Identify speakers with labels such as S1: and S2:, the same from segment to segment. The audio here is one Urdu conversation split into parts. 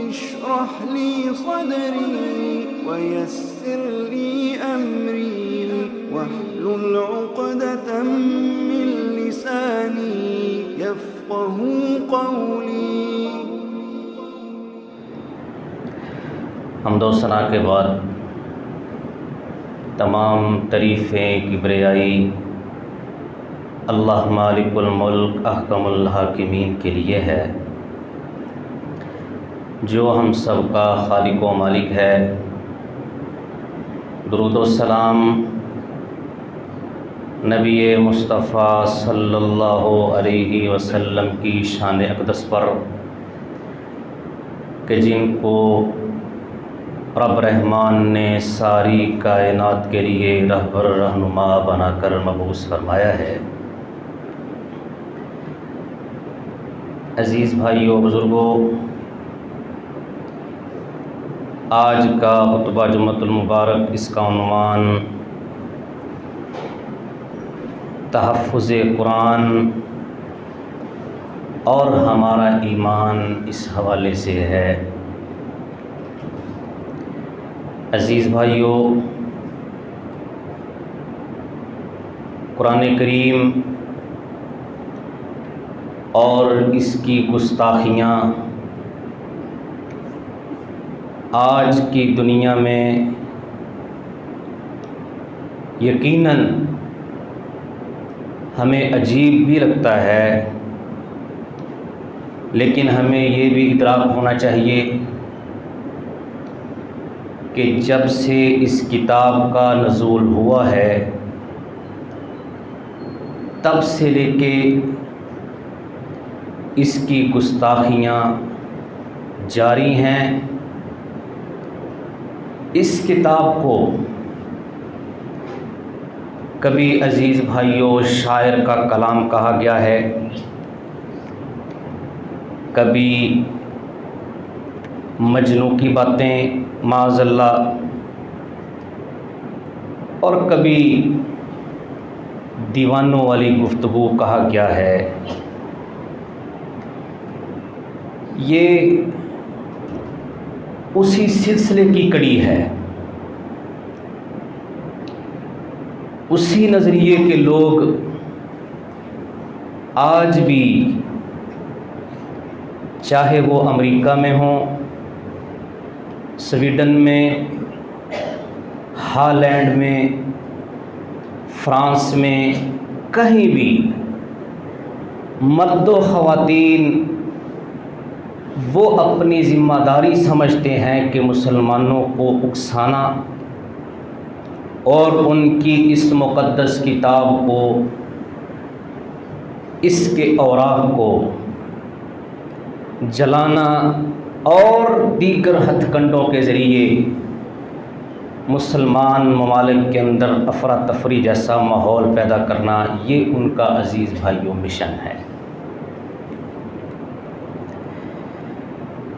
S1: اشرح لي صدري ويسر لي أمري واحلل عقدة من لساني يفقهوا قولي۔
S2: حمد و ثنا کے بعد تمام تعریفیں کبریائی اللہ مالک الملک احکم الحاکمین کے لیے ہے، جو ہم سب کا خالق و مالک ہے۔ درود و سلام نبی مصطفیٰ صلی اللہ علیہ وسلم کی شان اقدس پر کہ جن کو رب رحمان نے ساری کائنات کے لیے رہبر رہنما بنا کر مبعوث فرمایا ہے۔ عزیز بھائیو، بزرگوں، آج کا خطبہ جمعۃ المبارک، اس کا عنوان تحفظ قرآن اور ہمارا ایمان اس حوالے سے ہے۔ عزیز بھائیو، قرآن کریم اور اس کی گستاخیاں آج کی دنیا میں یقیناً ہمیں عجیب بھی لگتا ہے، لیکن ہمیں یہ بھی ادراک ہونا چاہیے کہ جب سے اس کتاب کا نزول ہوا ہے تب سے لے کے اس کی گستاخیاں جاری ہیں۔ اس کتاب کو کبھی عزیز بھائیوں شاعر کا کلام کہا گیا ہے، کبھی مجنوں کی باتیں معاذ اللہ، اور کبھی دیوانوں والی گفتگو کہا گیا ہے۔ یہ اسی سلسلے کی کڑی ہے، اسی نظریے کے لوگ آج بھی، چاہے وہ امریکہ میں ہوں، سویڈن میں، ہالینڈ میں، فرانس میں، کہیں بھی مرد و خواتین وہ اپنی ذمہ داری سمجھتے ہیں کہ مسلمانوں کو اکسانا اور ان کی اس مقدس کتاب کو، اس کے اوراق کو جلانا اور دیگر ہتھ کنڈوں کے ذریعے مسلمان ممالک کے اندر افراتفری جیسا ماحول پیدا کرنا، یہ ان کا عزیز بھائیوں مشن ہے۔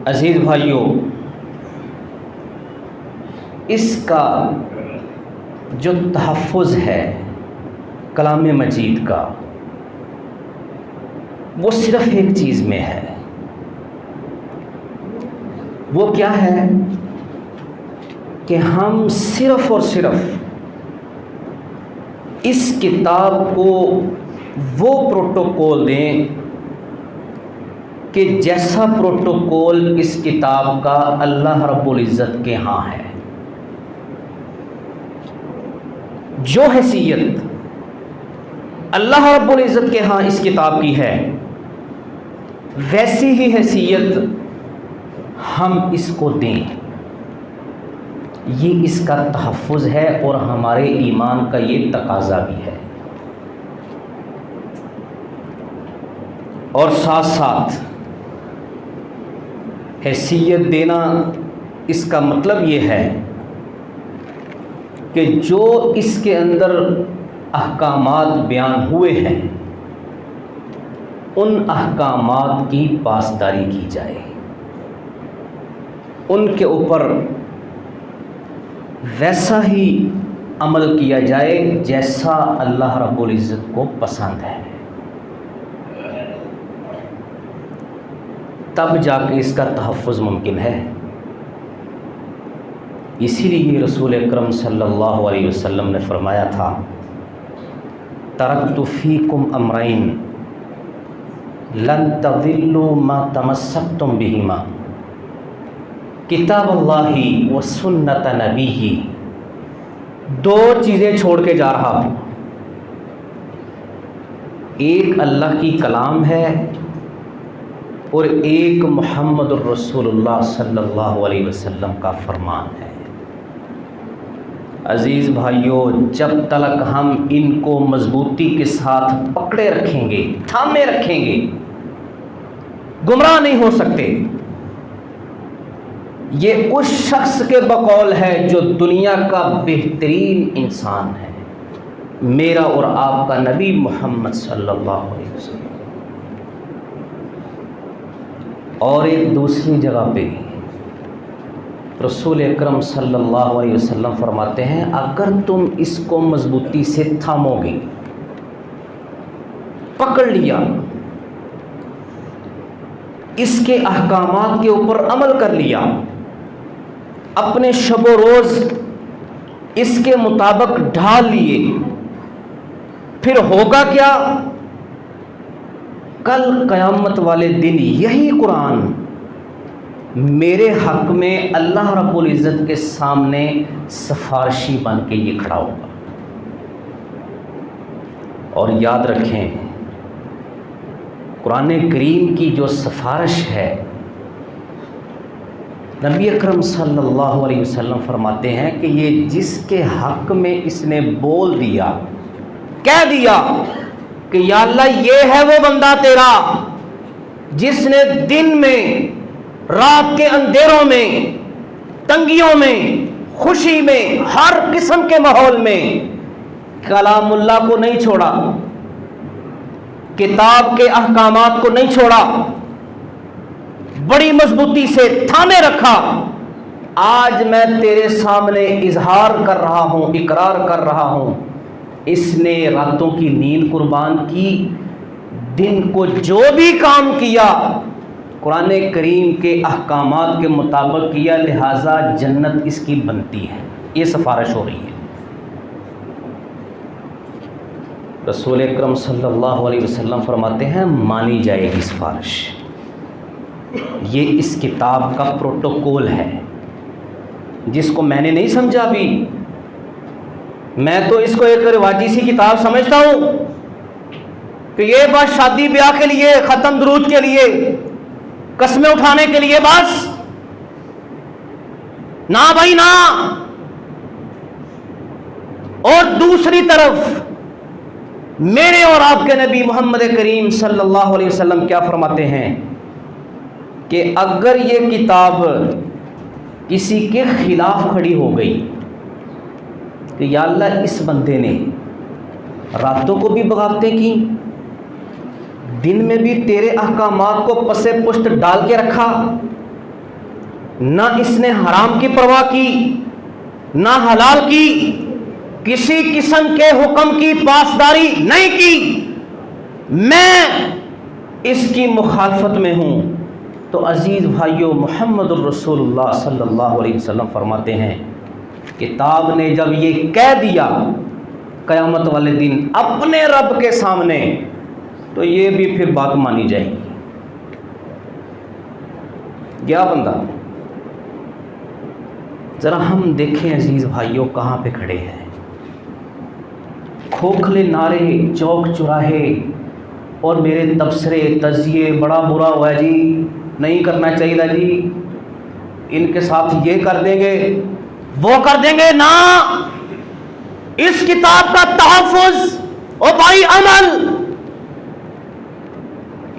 S2: عزیز بھائیوں، اس کا جو تحفظ ہے کلام مجید کا، وہ صرف ایک چیز میں ہے۔ وہ کیا ہے کہ ہم صرف اور صرف اس کتاب کو وہ پروٹوکول دیں کہ جیسا پروٹوکول اس کتاب کا اللہ رب العزت کے ہاں ہے۔ جو حیثیت اللہ رب العزت کے ہاں اس کتاب کی ہے، ویسی ہی حیثیت ہم اس کو دیں۔ یہ اس کا تحفظ ہے اور ہمارے ایمان کا یہ تقاضا بھی ہے۔ اور ساتھ ساتھ حیثیت دینا، اس کا مطلب یہ ہے کہ جو اس کے اندر احکامات بیان ہوئے ہیں ان احکامات کی پاسداری کی جائے، ان کے اوپر ویسا ہی عمل کیا جائے جیسا اللہ رب العزت کو پسند ہے۔ تب جا کے اس کا تحفظ ممکن ہے۔ اسی لیے رسول اکرم صلی اللہ علیہ وسلم نے فرمایا تھا، ترکت فیکم امرین لن تضلوا ما تمسکتم بہما، کتاب اللہ و سنت نبیہ۔ دو چیزیں چھوڑ کے جا رہا ہوں، ایک اللہ کی کلام ہے اور ایک محمد الرسول اللہ صلی اللہ علیہ وسلم کا فرمان ہے۔ عزیز بھائیوں، جب تک ہم ان کو مضبوطی کے ساتھ پکڑے رکھیں گے، تھامے رکھیں گے، گمراہ نہیں ہو سکتے۔ یہ اس شخص کے بقول ہے جو دنیا کا بہترین انسان ہے، میرا اور آپ کا نبی محمد صلی اللہ علیہ وسلم۔ اور ایک دوسری جگہ پہ رسول اکرم صلی اللہ علیہ وسلم فرماتے ہیں، اگر تم اس کو مضبوطی سے تھامو گے، پکڑ لیا، اس کے احکامات کے اوپر عمل کر لیا، اپنے شب و روز اس کے مطابق ڈھال لیے، پھر ہوگا کیا؟ کل قیامت والے دن یہی قرآن میرے حق میں اللہ رب العزت کے سامنے سفارشی بن کے یہ کھڑا ہوگا۔ اور یاد رکھیں، قرآن کریم کی جو سفارش ہے، نبی اکرم صلی اللہ علیہ وسلم فرماتے ہیں کہ یہ جس کے حق میں اس نے بول دیا، کہہ دیا کہ یا اللہ یہ ہے وہ بندہ تیرا جس نے دن میں، رات کے اندھیروں میں، تنگیوں میں، خوشی میں، ہر قسم کے ماحول میں کلام اللہ کو نہیں چھوڑا، کتاب کے احکامات کو نہیں چھوڑا، بڑی مضبوطی سے تھامے رکھا۔ آج میں تیرے سامنے اظہار کر رہا ہوں، اقرار کر رہا ہوں، اس نے راتوں کی نیند قربان کی، دن کو جو بھی کام کیا قرآن کریم کے احکامات کے مطابق کیا، لہٰذا جنت اس کی بنتی ہے۔ یہ سفارش ہو رہی ہے۔ رسول اکرم صلی اللہ علیہ وسلم فرماتے ہیں، مانی جائے گی سفارش۔ یہ اس کتاب کا پروٹوکول ہے، جس کو میں نے نہیں سمجھا بھی، میں تو اس کو ایک رواجی سی کتاب سمجھتا ہوں کہ یہ بس شادی بیاہ کے لیے، ختم درود کے لیے، قسمیں اٹھانے کے لیے بس۔ نہ بھائی نہ۔ اور دوسری طرف میرے اور آپ کے نبی محمد کریم صلی اللہ علیہ وسلم کیا فرماتے ہیں کہ اگر یہ کتاب کسی کے خلاف کھڑی ہو گئی کہ یا اللہ اس بندے نے راتوں کو بھی بغاوتیں کی، دن میں بھی تیرے احکامات کو پسے پشت ڈال کے رکھا، نہ اس نے حرام کی پرواہ کی نہ حلال کی، کسی قسم کے حکم کی پاسداری نہیں کی، میں اس کی مخالفت میں ہوں، تو عزیز بھائیو، محمد الرسول اللہ صلی اللہ علیہ وسلم فرماتے ہیں، کتاب نے جب یہ کہہ دیا قیامت والے دن اپنے رب کے سامنے، تو یہ بھی پھر بات مانی جائے گی۔ گیا بندہ۔ ذرا ہم دیکھیں عزیز بھائیوں کہاں پہ کھڑے ہیں۔ کھوکھلے نعرے چوک چوراہے اور میرے تبصرے تجزیے، بڑا برا ہوا ہے جی، نہیں کرنا چاہیے جی، ان کے ساتھ یہ کر دیں گے وہ کر دیں گے۔ نہ، اس کتاب کا تحفظ اور بھائی عمل۔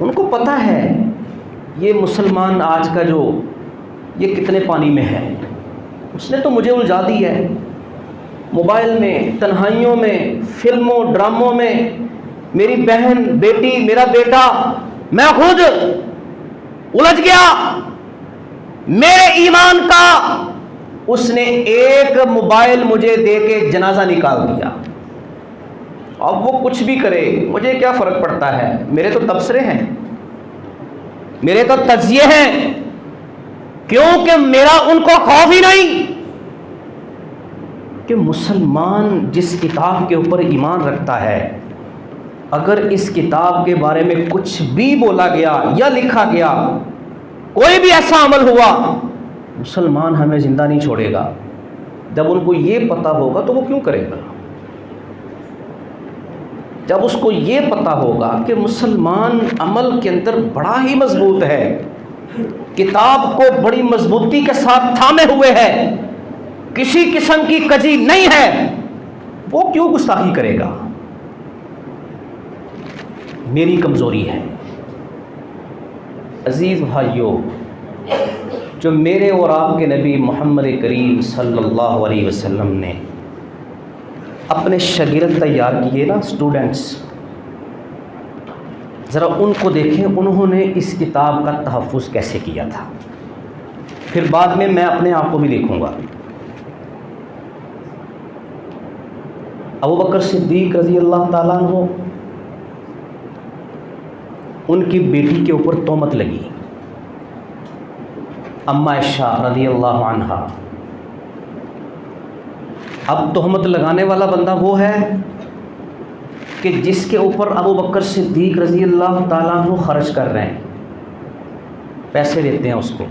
S2: ان کو پتہ ہے یہ مسلمان آج کا جو یہ کتنے پانی میں ہے، اس نے تو مجھے الجھا دی ہے، موبائل میں، تنہائیوں میں، فلموں ڈراموں میں، میری بہن، بیٹی، میرا بیٹا، میں خود الجھ گیا۔ میرے ایمان کا اس نے ایک موبائل مجھے دے کے جنازہ نکال دیا۔ اب وہ کچھ بھی کرے، مجھے کیا فرق پڑتا ہے، میرے تو تبصرے ہیں۔ میرے تو تجزیے ہیں، کیونکہ میرا ان کو خوف ہی نہیں کہ مسلمان جس کتاب کے اوپر ایمان رکھتا ہے، اگر اس کتاب کے بارے میں کچھ بھی بولا گیا یا لکھا گیا، کوئی بھی ایسا عمل ہوا، مسلمان ہمیں زندہ نہیں چھوڑے گا۔ جب ان کو یہ پتہ ہوگا تو وہ کیوں کرے گا؟ جب اس کو یہ پتہ ہوگا کہ مسلمان عمل کے اندر بڑا ہی مضبوط ہے، کتاب کو بڑی مضبوطی کے ساتھ تھامے ہوئے ہے، کسی قسم کی کجی نہیں ہے، وہ کیوں گستاخی کرے گا؟ میری کمزوری ہے۔ عزیز بھائیو، جو میرے اور آپ کے نبی محمد کریم صلی اللہ علیہ وسلم نے اپنے شاگرد تیار کیے نا، اسٹوڈنٹس، ذرا ان کو دیکھیں انہوں نے اس کتاب کا تحفظ کیسے کیا تھا، پھر بعد میں اپنے آپ کو بھی دیکھوں گا۔ ابو بکر صدیق رضی اللہ تعالیٰ عنہ، ان کی بیٹی کے اوپر تہمت لگی، اماں عائشہ رضی اللہ عنہا۔ اب تہمت لگانے والا بندہ وہ ہے کہ جس کے اوپر ابو بکر صدیق رضی اللہ تعالیٰ عنہ خرچ کر رہے ہیں، پیسے دیتے ہیں اس کو،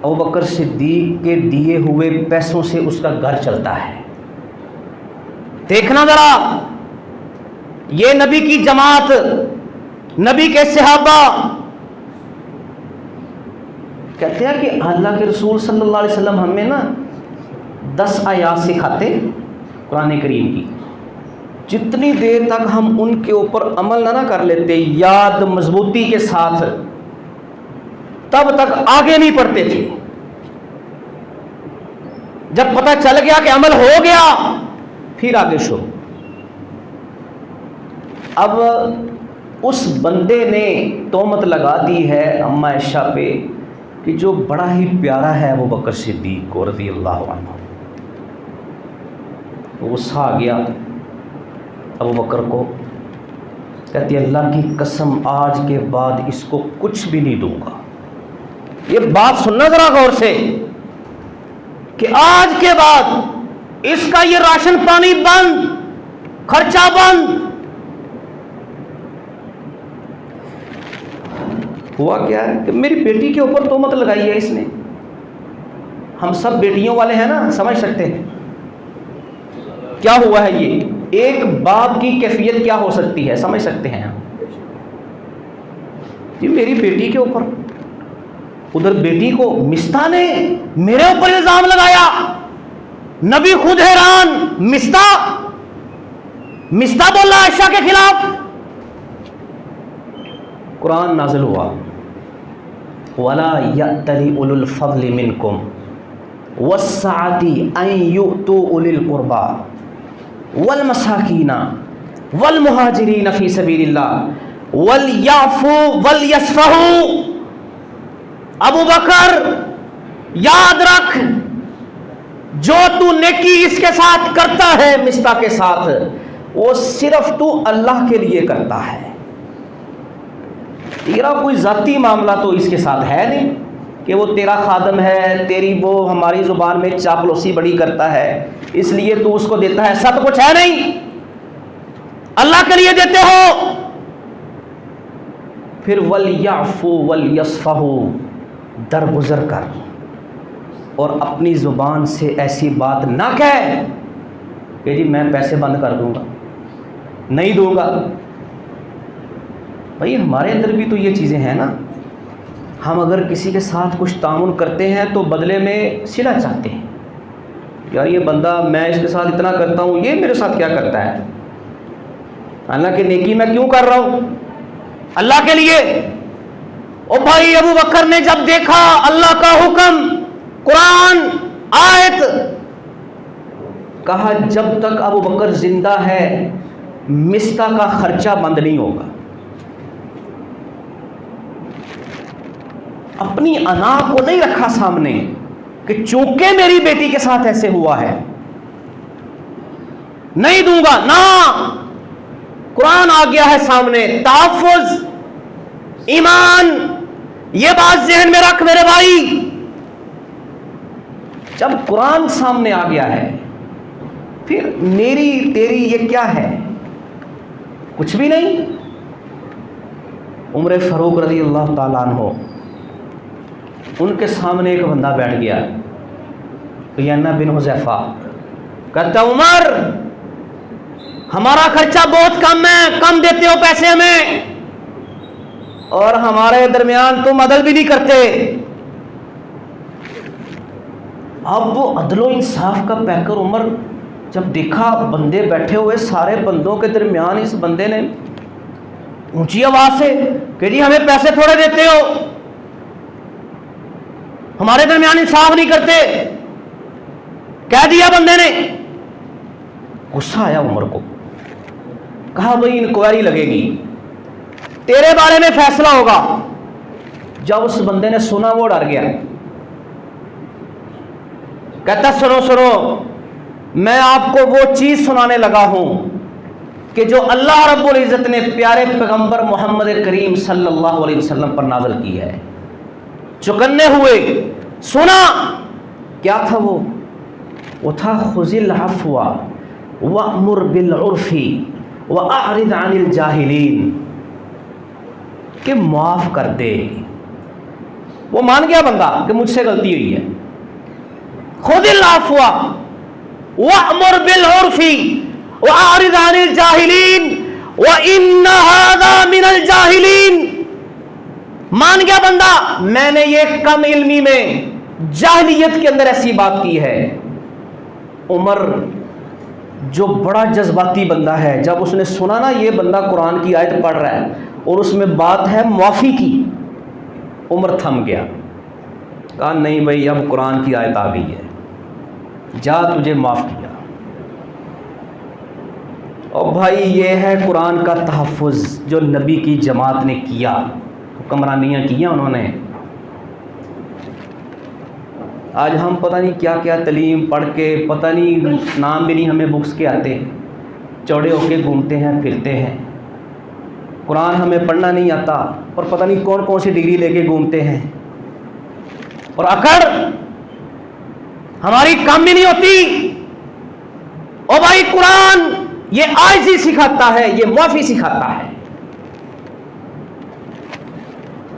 S2: ابو بکر صدیق کے دیے ہوئے پیسوں سے اس کا گھر چلتا ہے۔ دیکھنا ذرا، یہ نبی کی جماعت، نبی کے صحابہ کہتے ہیں کہ اللہ کے رسول صلی اللہ علیہ وسلم ہمیں نا 10 آیات سکھاتے قرآن کریم کی، جتنی دیر تک ہم ان کے اوپر عمل نہ کر لیتے یاد مضبوطی کے ساتھ، تب تک آگے نہیں پڑھتے تھے۔ جب پتہ چل گیا کہ عمل ہو گیا، پھر آگے شروع۔ اب اس بندے نے تہمت لگا دی ہے اماں عائشہ پہ کہ جو بڑا ہی پیارا ہے ابو بکر صدیق کو رضی اللہ عنہ۔ غصہ آ گیا ابو بکر کو، کہتی اللہ کی قسم آج کے بعد اس کو کچھ بھی نہیں دوں گا۔ یہ بات سننا ذرا غور سے کہ آج کے بعد اس کا یہ راشن پانی بند، خرچہ بند۔ ہوا کیا ہے کہ میری بیٹی کے اوپر تہمت لگائی ہے اس نے۔ ہم سب بیٹیوں والے ہیں نا، سمجھ سکتے ہیں کیا ہوا ہے۔ یہ ایک باپ کی کیفیت کیا ہو سکتی ہے، سمجھ سکتے ہیں ہم۔ یہ میری بیٹی کے اوپر، ادھر بیٹی کو مستہ نے میرے اوپر الزام لگایا، نبی خود حیران، مستہ بولا عائشہ کے خلاف۔ قرآن نازل ہوا، وَلَا يَأْتَلِ أُولُو الْفَضْلِ مِنْكُمْ وَالسَّعَةِ أَنْ يُؤْتُوا أُولِي الْقُرْبَى وَالْمَسَاكِينَ وَالْمُهَاجِرِينَ فِي سَبِيلِ اللَّهِ وَلْيَعْفُوا وَلْيَصْفَحُوا۔ ابو بکر یاد رکھ، جو تو نیکی اس کے ساتھ کرتا ہے مستہ کے ساتھ، وہ صرف تو اللہ کے لیے کرتا ہے، تیرا کوئی ذاتی معاملہ تو اس کے ساتھ ہے نہیں کہ وہ تیرا خادم ہے، تیری وہ ہماری زبان میں چاپلوسی بڑی کرتا ہے اس لیے تو اس کو دیتا ہے، سب کچھ ہے نہیں، اللہ کے لیے دیتے ہو۔ پھر وَلْيَعْفُوا وَلْيَصْفَحُوا، درگزر کر اور اپنی زبان سے ایسی بات نہ کہہ کہ جی میں پیسے بند کر دوں گا، نہیں دوں گا۔ بھائی ہمارے اندر بھی تو یہ چیزیں ہیں نا، ہم اگر کسی کے ساتھ کچھ تعاون کرتے ہیں تو بدلے میں صلہ چاہتے ہیں، یار یہ بندہ میں اس کے ساتھ اتنا کرتا ہوں، یہ میرے ساتھ کیا کرتا ہے، اللہ کی نیکی میں کیوں کر رہا ہوں، اللہ کے لیے۔ او بھائی ابو بکر نے جب دیکھا اللہ کا حکم، قرآن آیت، کہا جب تک ابو بکر زندہ ہے مستہ کا خرچہ بند نہیں ہوگا۔ اپنی انا کو نہیں رکھا سامنے کہ چونکہ میری بیٹی کے ساتھ ایسے ہوا ہے نہیں دوں گا، نہ، قرآن آ گیا ہے سامنے، تحفظ، ایمان، یہ بات ذہن میں رکھ میرے بھائی، جب قرآن سامنے آ گیا ہے پھر میری تیری یہ کیا ہے؟ کچھ بھی نہیں۔ عمر فاروق رضی اللہ تعالیٰ عنہ، ان کے سامنے ایک بندہ بیٹھ گیا، یعنی بن حذیفہ، کہتا عمر ہمارا خرچہ بہت کم ہے، کم دیتے ہو پیسے ہمیں، اور ہمارے درمیان تم عدل بھی نہیں کرتے۔ اب وہ عدل و انصاف کا پیکر عمر جب دیکھا بندے بیٹھے ہوئے، سارے بندوں کے درمیان اس بندے نے اونچی آواز سے کہ جی ہمیں پیسے تھوڑے دیتے ہو، ہمارے درمیان انصاف نہیں کرتے، کہہ دیا بندے نے۔ غصہ آیا عمر کو، کہا بھئی انکوائری لگے گی، تیرے بارے میں فیصلہ ہوگا۔ جب اس بندے نے سنا وہ ڈر گیا، کہتا سنو سنو، میں آپ کو وہ چیز سنانے لگا ہوں کہ جو اللہ رب العزت نے پیارے پیغمبر محمد کریم صلی اللہ علیہ وسلم پر نازل کی ہے۔ چکنے ہوئے سنا، کیا تھا وہ تھا خذ العفو وأمر بالعرف وأعرض عن الجاہلین، کہ معاف کر دے۔ وہ مان گیا بندہ کہ مجھ سے غلطی ہوئی ہے، خذ العفو وأمر بالعرف وأعرض عن الجاہلین وإن هذا من الجاہلین۔ مان گیا بندہ میں نے یہ کم علمی میں جاہلیت کے اندر ایسی بات کی ہے۔ عمر جو بڑا جذباتی بندہ ہے، جب اس نے سنا نا یہ بندہ قرآن کی آیت پڑھ رہا ہے اور اس میں بات ہے معافی کی، عمر تھم گیا، کہا نہیں بھائی اب قرآن کی آیت آ گئی ہے، جا تجھے معاف کیا۔ اور بھائی یہ ہے قرآن کا تحفظ جو نبی کی جماعت نے کیا، حکمرانیاں کیا انہوں نے۔ آج ہم پتہ نہیں کیا کیا تعلیم پڑھ کے، پتہ نہیں نام بھی نہیں ہمیں بکس کے آتے، چوڑے ہو کے گھومتے ہیں پھرتے ہیں، قرآن ہمیں پڑھنا نہیں آتا اور پتہ نہیں کون کون سی ڈگری لے کے گھومتے ہیں، اور اکڑ ہماری کم بھی نہیں ہوتی۔ او بھائی قرآن یہ عاجزی سکھاتا ہے، یہ معافی سکھاتا ہے۔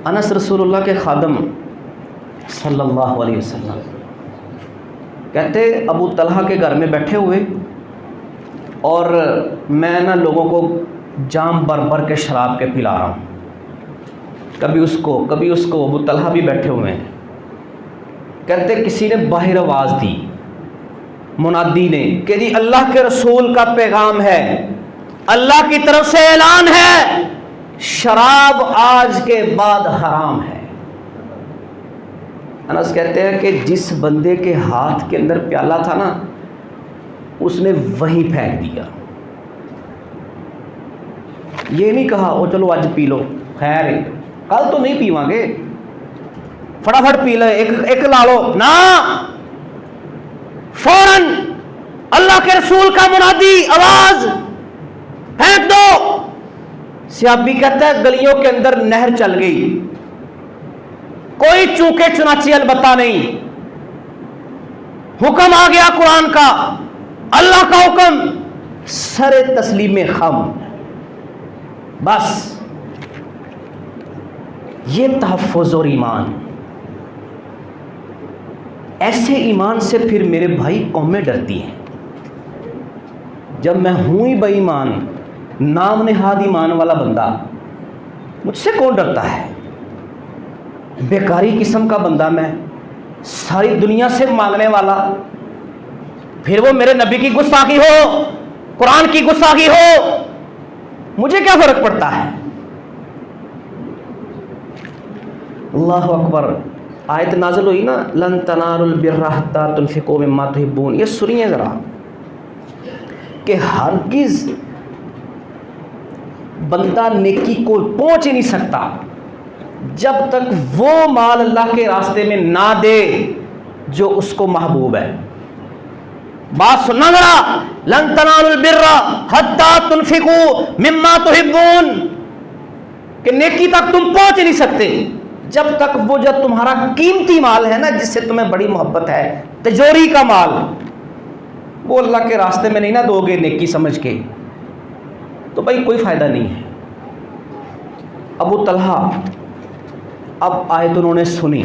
S2: انس رسول اللہ کے خادم صلی اللہ علیہ وسلم کہتے ابو طلحہ کے گھر میں بیٹھے ہوئے اور میں نا لوگوں کو جام بھر بھر کے شراب کے پلا رہا ہوں، کبھی اس کو کبھی اس کو، ابو طلحہ بھی بیٹھے ہوئے ہیں۔ کہتے کسی نے باہر آواز دی، منادی نے، کہ جی اللہ کے رسول کا پیغام ہے، اللہ کی طرف سے اعلان ہے، شراب آج کے بعد حرام ہے۔ انس کہتے ہیں کہ جس بندے کے ہاتھ کے اندر پیالہ تھا نا اس نے وہیں پھینک دیا، یہ نہیں کہا او چلو آج پی لو، خیر کل تو نہیں پیواں گے، فٹافٹ پی لے، ایک لا لو، نہ، فوراً اللہ کے رسول کا منادی، آواز، پھینک دو۔ صحابی کہتا ہے گلیوں کے اندر نہر چل گئی، کوئی چونکے چنانچے البتہ نہیں، حکم آ گیا قرآن کا، اللہ کا حکم، سر تسلیم خم، بس یہ تحفظ اور ایمان۔ ایسے ایمان سے پھر میرے بھائی قومیں ڈرتی ہیں۔ جب میں ہوں ہی بے ایمان، نام نہاد ایمان والا بندہ، مجھ سے کون ڈرتا ہے؟ بیکاری قسم کا بندہ میں، ساری دنیا سے مانگنے والا، پھر وہ میرے نبی کی گستاخی ہو، قرآن کی گستاخی ہو، مجھے کیا فرق پڑتا ہے؟ اللہ اکبر۔ آیت نازل ہوئی نا، لن تنالوا البر حتى تنفقوا مما تحبون، یہ سنیے ذرا، کہ ہرگز بندہ نیکی کو پہنچ ہی نہیں سکتا جب تک وہ مال اللہ کے راستے میں نہ دے جو اس کو محبوب ہے۔ بات سننا ذرا، لن تنالوا البر حتى تنفقوا مما تحبون، کہ نیکی تک تم پہنچ نہیں سکتے جب تک وہ جو تمہارا قیمتی مال ہے نا، جس سے تمہیں بڑی محبت ہے، تجوری کا مال، وہ اللہ کے راستے میں نہیں نہ دو گے نیکی سمجھ کے، تو بھائی کوئی فائدہ نہیں ہے۔ ابو طلحہ اب آیت انہوں نے سنی،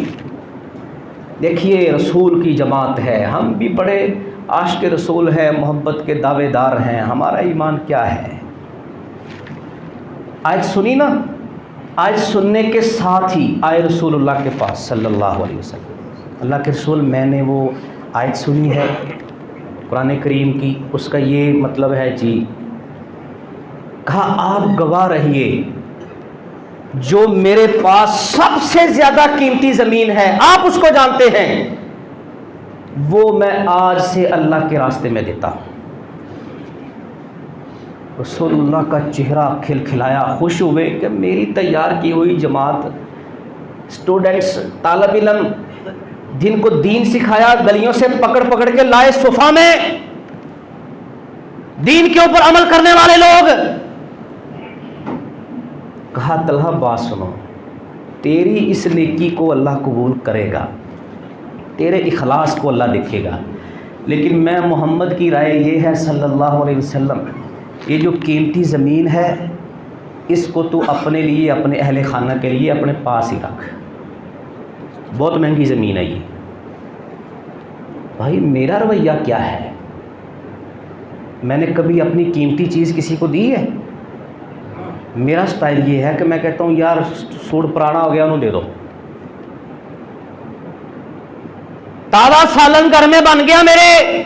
S2: دیکھیے رسول کی جماعت ہے، ہم بھی بڑے عاشق رسول ہیں، محبت کے دعوے دار ہیں، ہمارا ایمان کیا ہے۔ آیت سنی نا، آیت سننے کے ساتھ ہی آئے رسول اللہ کے پاس صلی اللہ علیہ وسلم، اللہ کے رسول میں نے وہ آیت سنی ہے قرآن کریم کی، اس کا یہ مطلب ہے جی۔ کہا آپ گواہ رہیے، جو میرے پاس سب سے زیادہ قیمتی زمین ہے، آپ اس کو جانتے ہیں، وہ میں آج سے اللہ کے راستے میں دیتا ہوں۔ رسول اللہ کا چہرہ کھلکھلایا، خوش ہوئے کہ میری تیار کی ہوئی جماعت، اسٹوڈنٹس، طالب علم، جن کو دین سکھایا، گلیوں سے پکڑ پکڑ کے لائے صفا میں، دین کے اوپر عمل کرنے والے لوگ۔ کہا طلحہ بات سنو، تیری اس نیکی کو اللہ قبول کرے گا، تیرے اخلاص کو اللہ دیکھے گا، لیکن میں محمد کی رائے یہ ہے صلی اللہ علیہ وسلم، یہ جو قیمتی زمین ہے اس کو تو اپنے لیے، اپنے اہل خانہ کے لیے اپنے پاس ہی رکھ، بہت مہنگی زمین ہے یہ۔ بھائی میرا رویہ کیا ہے؟ میں نے کبھی اپنی قیمتی چیز کسی کو دی ہے؟ میرا سٹائل یہ ہے کہ میں کہتا ہوں یار سوٹ پرانا ہو گیا انہوں دے دو، تازہ سالن گھر میں بن گیا، میرے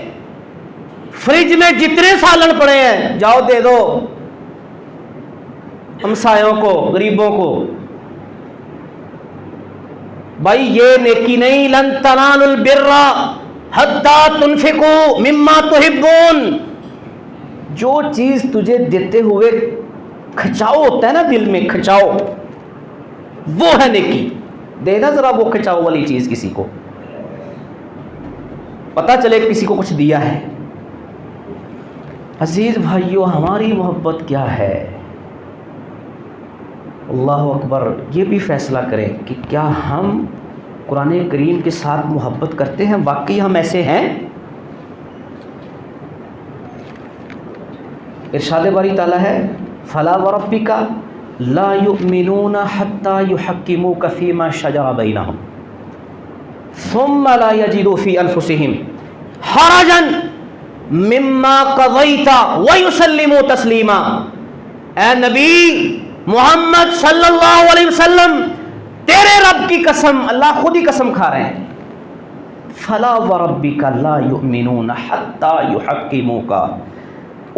S2: فریج میں جتنے سالن پڑے ہیں جاؤ دے دو ہمسایوں کو، غریبوں کو۔ بھائی یہ نیکی نہیں، لن تنالوا البر حتی تنفقوا مما تحبون، جو چیز تجھے دیتے ہوئے کھچاؤ ہوتا ہے نا، دل میں کھچاؤ، وہ ہے نیکی۔ دے نا ذرا وہ کھچاؤ والی چیز کسی کو، پتہ چلے کسی کو کچھ دیا ہے۔ عزیز بھائیو، ہماری محبت کیا ہے؟ اللہ اکبر، یہ بھی فیصلہ کریں کہ کیا ہم قرآن کریم کے ساتھ محبت کرتے ہیں؟ واقعی ہم ایسے ہیں؟ ارشاد باری تعالیٰ ہے فَلَا وَرَبِّكَ لَا يُؤْمِنُونَ حَتَّى يُحَكِّمُوكَ فِي مَا شَجَرَ بَيْنَهُمْ ثُمَّ لَا يَجِدُوا فِي أَنفُسِهِمْ حَرَجًا مِمَّا قَضَيْتَ وَيُسَلِّمُوا تَسْلِيمًا۔ اے نبی محمد صلی اللہ علیہ وسلم، تیرے رب کی قسم، اللہ خود ہی قسم کھا رہے ہیں، فَلَا وَرَبِّكَ لَا يُؤْمِنُونَ حَتَّى يُحَكِّمُوكَ،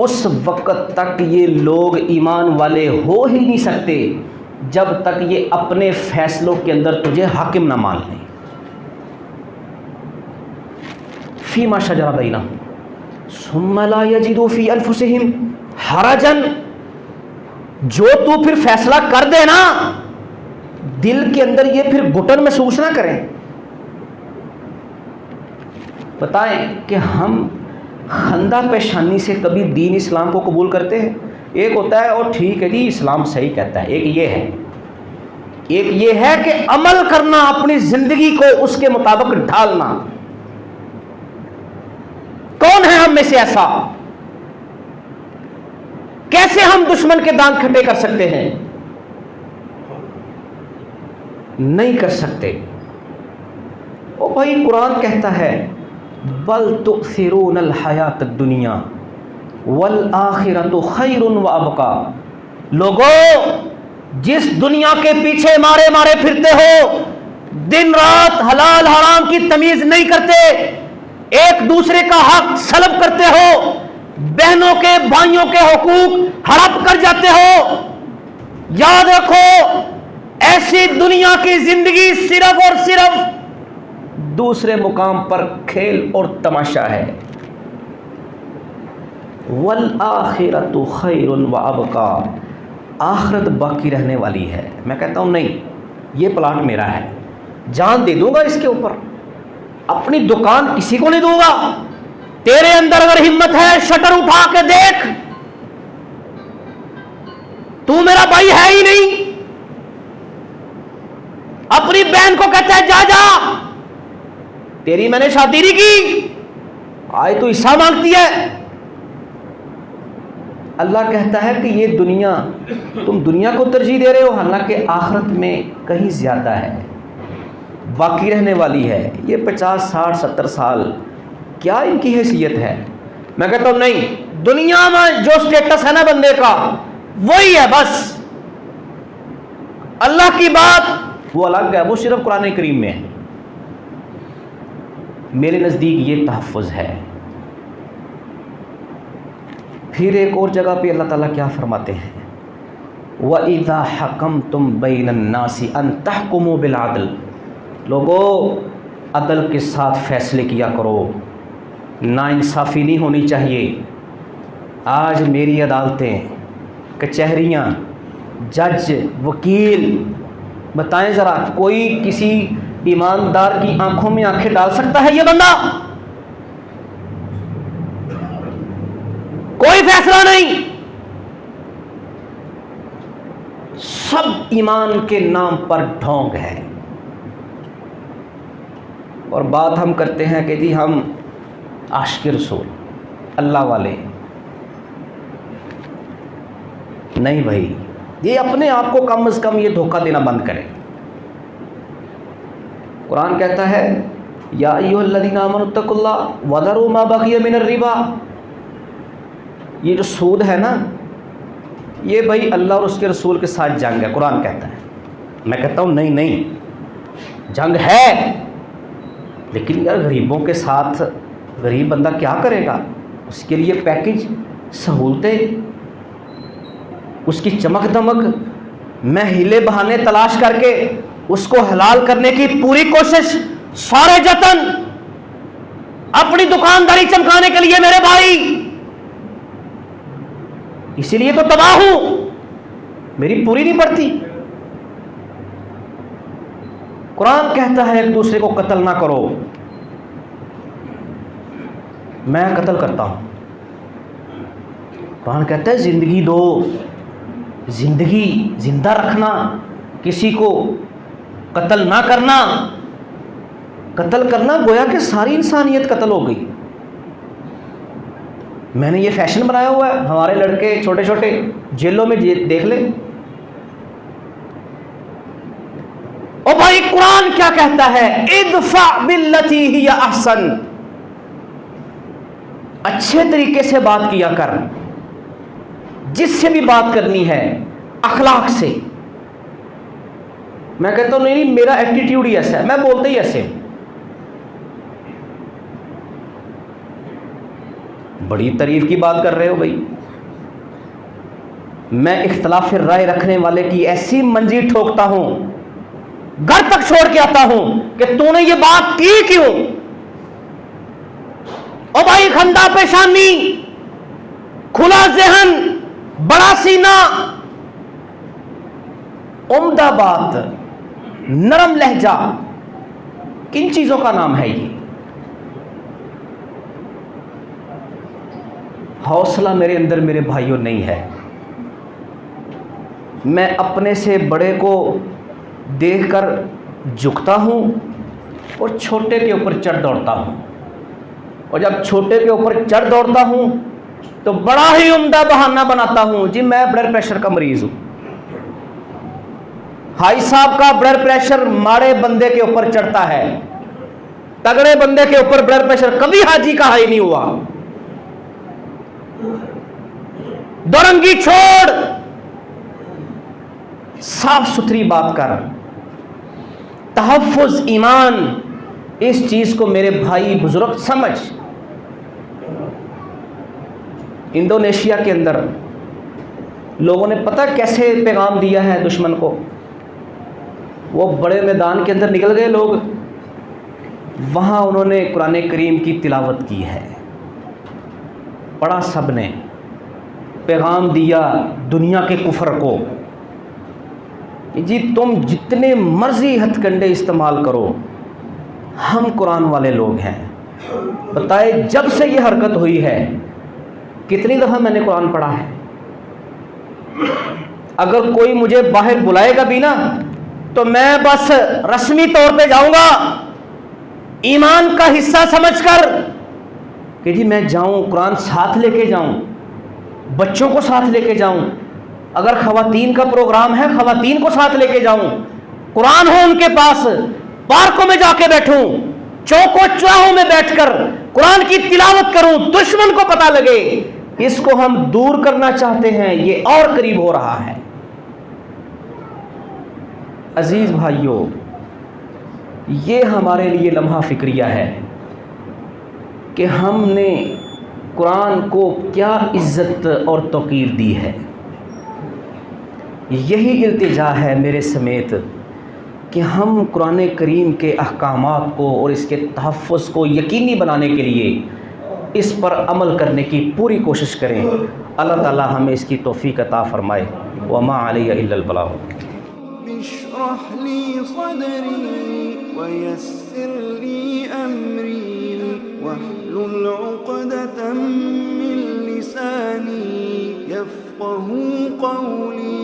S2: اس وقت تک یہ لوگ ایمان والے ہو ہی نہیں سکتے جب تک یہ اپنے فیصلوں کے اندر تجھے حاکم نہ مان لیں۔ فیما شجر بینہم ثم لا یجدوا فی انفسہم حرجا، جو تو پھر فیصلہ کر دے نا، دل کے اندر یہ پھر گھٹن محسوس نہ کریں۔ بتائیں کہ ہم خندہ پیشانی سے کبھی دین اسلام کو قبول کرتے ہیں؟ ایک ہوتا ہے اور ٹھیک ہے جی اسلام صحیح کہتا ہے، ایک یہ ہے کہ عمل کرنا، اپنی زندگی کو اس کے مطابق ڈھالنا۔ کون ہے ہم میں سے ایسا؟ کیسے ہم دشمن کے دانت کھٹے کر سکتے ہیں؟ نہیں کر سکتے۔ او بھائی قرآن کہتا ہے بل تؤثرون الحیات الدنیا والآخرۃ خیر وابقی، لوگوں جس دنیا کے پیچھے مارے پھرتے ہو، دن رات حلال حرام کی تمیز نہیں کرتے، ایک دوسرے کا حق سلب کرتے ہو، بہنوں کے بھائیوں کے حقوق ہڑپ کر جاتے ہو، یاد رکھو ایسی دنیا کی زندگی صرف اور صرف دوسرے مقام پر کھیل اور تماشا ہے۔ والآخرۃ خیر وابقی، آخرت باقی رہنے والی ہے۔ میں کہتا ہوں نہیں، یہ پلاٹ میرا ہے، جان دے دوں گا اس کے اوپر، اپنی دکان کسی کو نہیں دوں گا۔ تیرے اندر اگر ہمت ہے شٹر اٹھا کے دیکھ، تو میرا بھائی ہے ہی نہیں، اپنی بہن کو کہتا ہے جا جا، تیری میں نے شادی نہیں کی، آج تو حصہ مانگتی ہے۔ اللہ کہتا ہے کہ یہ دنیا، تم دنیا کو ترجیح دے رہے ہو، حالانکہ آخرت میں کہیں زیادہ ہے، باقی رہنے والی ہے۔ یہ 50 60 70 سال کیا ان کی حیثیت ہے؟ میں کہتا ہوں نہیں، دنیا میں جو سٹیٹس ہے نا بندے کا وہی ہے بس، اللہ کی بات وہ الگ ہے، وہ صرف قرآن کریم میں ہے۔ میرے نزدیک یہ تحفظ ہے۔ پھر ایک اور جگہ پہ اللہ تعالیٰ کیا فرماتے ہیں؟ وَإِذَا حَكَمْتُمْ بَيْنَ النَّاسِ أَن تَحْكُمُوا بِالْعَدْلِ، لوگو عدل کے ساتھ فیصلے کیا کرو، ناانصافی نہیں ہونی چاہیے۔ آج میری عدالتیں، کچہریاں، جج، وکیل، بتائیں ذرا کوئی کسی ایماندار کی آنکھوں میں آنکھیں ڈال سکتا ہے یہ بندہ؟ کوئی فیصلہ نہیں، سب ایمان کے نام پر ڈھونگ ہے۔ اور بات ہم کرتے ہیں کہ جی ہم عاشق رسول، اللہ والے، نہیں بھائی، یہ اپنے آپ کو کم از کم یہ دھوکہ دینا بند کریں۔ قرآن کہتا ہے یا ایھا الذین آمنوا اتقوا اللہ وذروا ما بقی من الربا، یہ جو سود ہے نا، یہ بھائی اللہ اور اس کے رسول کے ساتھ جنگ ہے، قرآن کہتا ہے۔ میں کہتا ہوں نہیں نہیں، جنگ ہے، لیکن یار غریبوں کے ساتھ غریب بندہ کیا کرے گا؟ اس کے لیے پیکج، سہولتیں، اس کی چمک دمک، میں ہیلے بہانے تلاش کر کے اس کو حلال کرنے کی پوری کوشش، سارے جتن اپنی دکانداری چمکانے کے لیے میرے بھائی، اسی لیے تو تباہ ہوں، میری پوری نہیں پڑتی۔ قرآن کہتا ہے ایک دوسرے کو قتل نہ کرو، میں قتل کرتا ہوں۔ قرآن کہتا ہے زندگی دو، زندگی زندہ رکھنا، کسی کو قتل نہ کرنا۔ قتل کرنا گویا کہ ساری انسانیت قتل ہو گئی۔ میں نے یہ فیشن بنایا ہوا ہے، ہمارے لڑکے چھوٹے چھوٹے جیلوں میں دیکھ لیں۔ او بھائی قرآن کیا کہتا ہے؟ ادفع باللتی ہی احسن، اچھے طریقے سے بات کیا کر، جس سے بھی بات کرنی ہے اخلاق سے۔ میں کہتا ہوں نہیں، میرا ایٹیٹیوڈ ہی ایسا ہے، میں بولتے ہی ایسے ہوں۔ بڑی تعریف کی بات کر رہے ہو بھائی، میں اختلاف رائے رکھنے والے کی ایسی منجی ٹھوکتا ہوں، گھر تک چھوڑ کے آتا ہوں کہ تو نے یہ بات کی کیوں؟ او بھائی خندہ پیشانی، کھلا ذہن، بڑا سینہ، عمدہ بات، نرم لہجہ، کن چیزوں کا نام ہے یہ؟ حوصلہ میرے اندر میرے بھائیوں نہیں ہے۔ میں اپنے سے بڑے کو دیکھ کر جھکتا ہوں اور چھوٹے کے اوپر چڑھ دوڑتا ہوں، اور جب چھوٹے کے اوپر چڑھ دوڑتا ہوں تو بڑا ہی عمدہ بہانہ بناتا ہوں، جی میں بلڈ پریشر کا مریض ہوں۔ بھائی صاحب کا بلڈ پریشر ماڑے بندے کے اوپر چڑھتا ہے، تگڑے بندے کے اوپر بلڈ پریشر کبھی حاجی کا ہائی نہیں ہوا۔ دورنگی چھوڑ، صاف ستھری بات کر، تحفظ ایمان، اس چیز کو میرے بھائی بزرگ سمجھ۔ انڈونیشیا کے اندر لوگوں نے پتہ کیسے پیغام دیا ہے دشمن کو؟ وہ بڑے میدان کے اندر نکل گئے لوگ، وہاں انہوں نے قرآن کریم کی تلاوت کی ہے، پڑھا، سب نے پیغام دیا دنیا کے کفر کو، جی تم جتنے مرضی ہتھ کنڈے استعمال کرو، ہم قرآن والے لوگ ہیں۔ بتائے جب سے یہ حرکت ہوئی ہے کتنی دفعہ میں نے قرآن پڑھا ہے؟ اگر کوئی مجھے باہر بلائے گا بھی نا تو میں بس رسمی طور پہ جاؤں گا ایمان کا حصہ سمجھ کر کہ جی میں جاؤں قرآن ساتھ لے کے جاؤں، بچوں کو ساتھ لے کے جاؤں، اگر خواتین کا پروگرام ہے خواتین کو ساتھ لے کے جاؤں، قرآن ہو ان کے پاس، پارکوں میں جا کے بیٹھوں، چوکوں چراہوں میں بیٹھ کر قرآن کی تلاوت کروں، دشمن کو پتہ لگے اس کو ہم دور کرنا چاہتے ہیں، یہ اور قریب ہو رہا ہے۔ عزیز بھائیوں، یہ ہمارے لیے لمحہ فکریہ ہے کہ ہم نے قرآن کو کیا عزت اور توقیر دی ہے۔ یہی التجا ہے میرے سمیت کہ ہم قرآن کریم کے احکامات کو اور اس کے تحفظ کو یقینی بنانے کے لیے اس پر عمل کرنے کی پوری کوشش کریں۔ اللہ تعالی ہمیں اس کی توفیق عطا فرمائے۔ وما علی الا البلاغ۔
S1: اشرح لي صدري ويسر لي أمري واحلل عقدة من لساني يفقه قولي